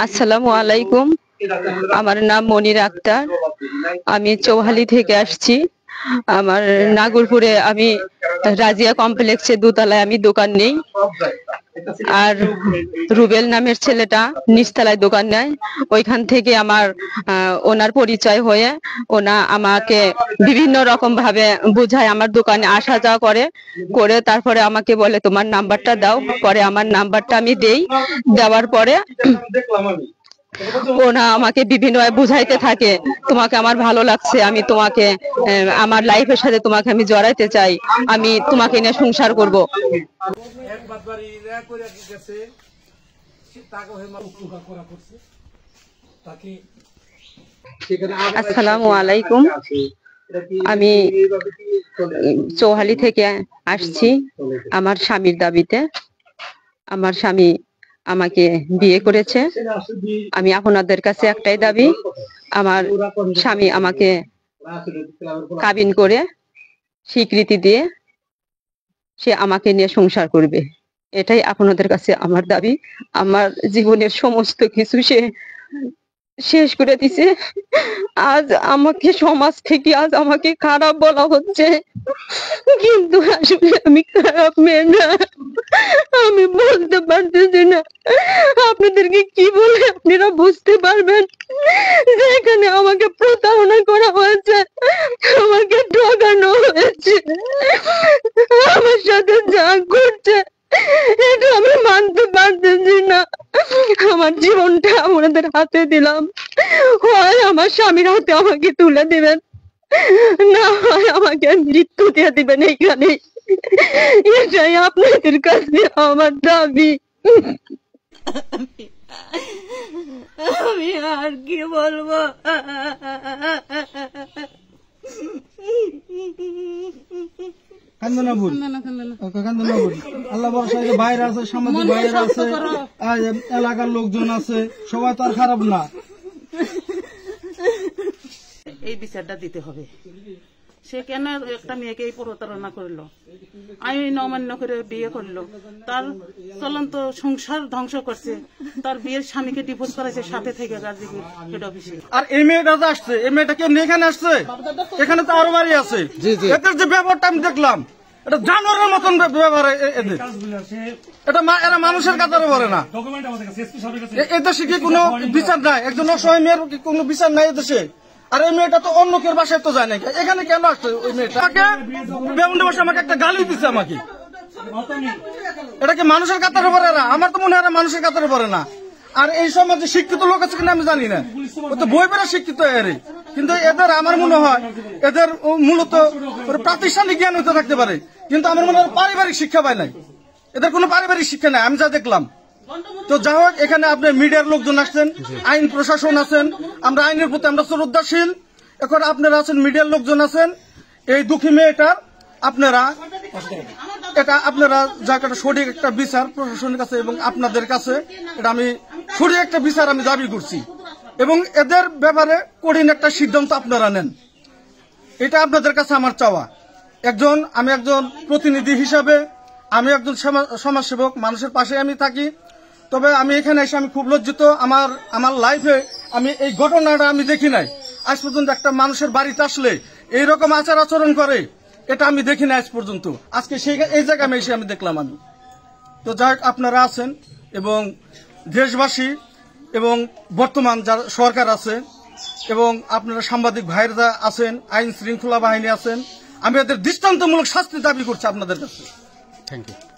আসসালামু আলাইকুম। আমার নাম মনির আক্তার। আমি চৌহালি থেকে আসছি। আমার নাগরপুরে আমি রাজিয়া কমপ্লেক্সে দোতলায় আমি দোকান নেই। আর রুবেল নামের ছেলেটা নিচতলায় দোকান নেয়। ওইখান থেকে আমার ওনার পরিচয় হয়ে ওনা আমাকে বিভিন্ন রকম ভাবে বুঝায়, আমার দোকানে আসা যাওয়া করে তারপরে আমাকে বলে তোমার নাম্বারটা দাও। পরে আমার নাম্বারটা আমি দেই। দেওয়ার পরে ওনা আমাকে বিভিন্ন বুঝাইতে থাকে, তোমাকে আমার ভালো লাগছে, আমি তোমাকে আমার লাইফের সাথে তোমাকে আমি জড়াইতে চাই, আমি তোমাকে নিয়ে সংসার করব। আসসালামু আলাইকুম। আমি চৌহালি থেকে আসছি আমার স্বামীর দাবিতে। আমার স্বামী আমাকে বিয়ে করেছে। আমি আপনাদের কাছে একটাই দাবি, আমার স্বামী আমাকে কাবিন করে স্বীকৃতি দিয়ে সে আমাকে নিয়ে সংসার করবে, এটাই আপনাদের কাছে আমার দাবি। আমার জীবনের সমস্ত কিছু সে শেষ করে দিছে। আজ আমাকে সমাজ থেকে আজ আমাকে খারাপ বলা হচ্ছে, কিন্তু আসলে আমি খারাপ মেয়ে না। আমি বলতে পারতেছি না। আপনাদেরকে কি বলে আপনারা বুঝতে পারবেন যে এখানে আমাকে প্রতারণা করা হয়েছে, আমাকে ঠকানো হয়েছে, আমার সাথে যা করছে এটা আমি মানতে পারতেছি না। আমার জীবনটা আপনাদের হাতে দিলাম, হয় আমার স্বামীর হাতে আমাকে তুলে দিবেন, না হয় আমাকে মৃত্যু দিয়ে দিবেন এইখানে। এটাই আপনাদের কাছে আমার দাবি। আমি আর কি বলবো। আল্লাহ ভরসায় বাইরে আছে, সামাজিক বাইরে আছে, এলাকার লোকজন আছে, সবাই তো আর খারাপ না। এই বিচারটা দিতে হবে। সে কেন একটা মেয়েকে এই প্রতারণা করলো, আইন অমান্য করে বিয়ে করলো, তার চলন্ত সংসার ধ্বংস করছে, তার বিয়ের স্বামীকে ডিভোর্স করেছে সাথে থেকে গাজীপুর হেড অফিসে। আর এই মেয়েটা যে আসছে, এই মেয়েটা কেউ এখানে আসছে, এখানে তো আরো বাড়ি আছে। এদের যে ব্যবহারটা আমি দেখলাম, এটা জানোয়ারের মতন ব্যবহার এদের। এরা মানুষের কাতারে পড়ে না। এদেশে কি কোনো বিচার নাই? একজন অসহায় মেয়ের কি কোনো বিচার নাই এদেশে? আর এই মেয়েটা তো অন্য কেউ বাসায় তো যায় না, এখানে কেন আসছে? ওই মেয়েটা আমাকে একটা গালি দিচ্ছে আমাকে। এটা কি মানুষের কাতারে পড়ে না? আমার তো মনে হয় মানুষের কাতারে পড়ে না। আর এই সমাজে শিক্ষিত লোক আছে কিনা আমি জানি না, ও তো বই পড়া শিক্ষিত এরে। কিন্তু এদের আমার মনে হয় এদের মূলত প্রাতিষ্ঠানিক জ্ঞান হতে থাকতে পারে, কিন্তু আমার মনে হয় পারিবারিক শিক্ষা পায় নাই। এদের কোনো পারিবারিক শিক্ষা নাই আমি যা দেখলাম। তো যা হোক, এখানে আপনার মিডিয়ার লোকজন আসছেন, আইন প্রশাসন আছেন, আমরা আইনের প্রতি আমরা শ্রদ্ধাশীল। এখন আপনারা আছেন, মিডিয়ার লোকজন আছেন। এই দুঃখী মেয়েটার আপনারা যা একটা সঠিক একটা বিচার প্রশাসনের কাছে এবং আপনাদের কাছে, এটা আমি সঠিক একটা বিচার আমি দাবি করছি, এবং এদের ব্যাপারে কঠিন একটা সিদ্ধান্ত আপনারা নেন, এটা আপনাদের কাছে আমার চাওয়া। আমি একজন প্রতিনিধি হিসাবে, আমি একজন সমাজসেবক, মানুষের পাশে আমি থাকি। তবে আমি এখানে এসে আমি খুব লজ্জিত। আমার লাইফে আমি এই ঘটনাটা আমি দেখি নাই আজ পর্যন্ত। একটা মানুষের বাড়িতে আসলে এইরকম আচার আচরণ করে, এটা আমি দেখি না আজ পর্যন্ত। আজকে এই জায়গায় এসে আমি দেখলাম আমি। তো যাই হোক, আপনারা আছেন এবং দেশবাসী এবং বর্তমান যারা সরকার আছে এবং আপনারা সাংবাদিক ভাইরা আছেন, আইন শৃঙ্খলা বাহিনী আছেন, আমি এদের দৃষ্টান্তমূলক শাস্তি দাবি করছি আপনাদের কাছে। Thank you.